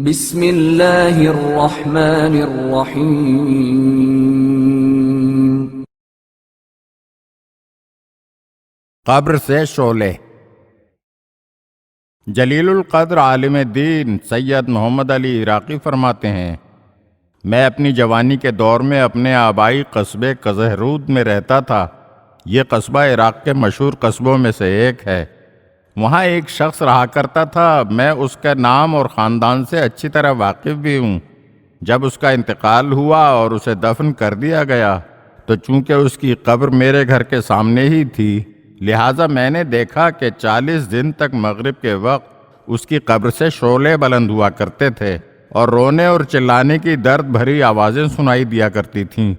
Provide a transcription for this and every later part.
بسم اللہ الرحمن الرحیم۔ قبر سے شعلے۔ جلیل القدر عالم دین سید محمد علی عراقی فرماتے ہیں، میں اپنی جوانی کے دور میں اپنے آبائی قصبے کزہرود میں رہتا تھا۔ یہ قصبہ عراق کے مشہور قصبوں میں سے ایک ہے۔ وہاں ایک شخص رہا کرتا تھا، میں اس کے نام اور خاندان سے اچھی طرح واقف بھی ہوں۔ جب اس کا انتقال ہوا اور اسے دفن کر دیا گیا تو چونکہ اس کی قبر میرے گھر کے سامنے ہی تھی، لہٰذا میں نے دیکھا کہ 40 دن تک مغرب کے وقت اس کی قبر سے شعلے بلند ہوا کرتے تھے اور رونے اور چلانے کی درد بھری آوازیں سنائی دیا کرتی تھیں۔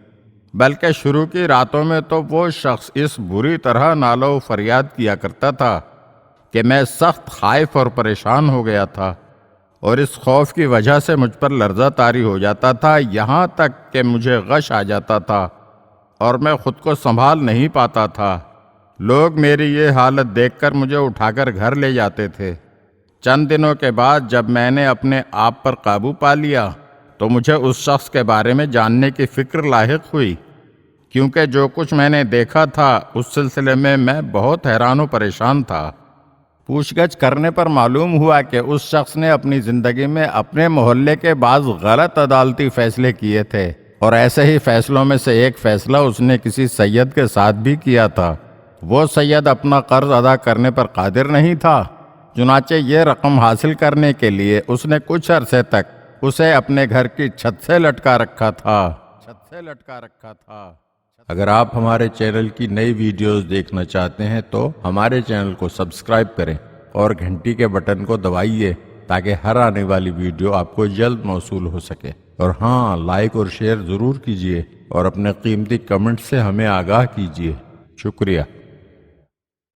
بلکہ شروع کی راتوں میں تو وہ شخص اس بری طرح نالہ و فریاد کیا کرتا تھا کہ میں سخت خائف اور پریشان ہو گیا تھا، اور اس خوف کی وجہ سے مجھ پر لرزہ طاری ہو جاتا تھا، یہاں تک کہ مجھے غش آ جاتا تھا اور میں خود کو سنبھال نہیں پاتا تھا۔ لوگ میری یہ حالت دیکھ کر مجھے اٹھا کر گھر لے جاتے تھے۔ چند دنوں کے بعد جب میں نے اپنے آپ پر قابو پا لیا تو مجھے اس شخص کے بارے میں جاننے کی فکر لاحق ہوئی، کیونکہ جو کچھ میں نے دیکھا تھا اس سلسلے میں بہت حیران و پریشان تھا۔ پوچھ گچھ کرنے پر معلوم ہوا کہ اس شخص نے اپنی زندگی میں اپنے محلے کے بعض غلط عدالتی فیصلے کیے تھے، اور ایسے ہی فیصلوں میں سے ایک فیصلہ اس نے کسی سید کے ساتھ بھی کیا تھا۔ وہ سید اپنا قرض ادا کرنے پر قادر نہیں تھا، چنانچہ یہ رقم حاصل کرنے کے لیے اس نے کچھ عرصے تک اسے اپنے گھر کی چھت سے لٹکا رکھا تھا۔ اگر آپ ہمارے چینل کی نئی ویڈیوز دیکھنا چاہتے ہیں تو ہمارے چینل کو سبسکرائب کریں اور گھنٹی کے بٹن کو دبائیے تاکہ ہر آنے والی ویڈیو آپ کو جلد موصول ہو سکے۔ اور ہاں، لائک اور شیئر ضرور کیجیے اور اپنے قیمتی کمنٹ سے ہمیں آگاہ کیجیے۔ شکریہ۔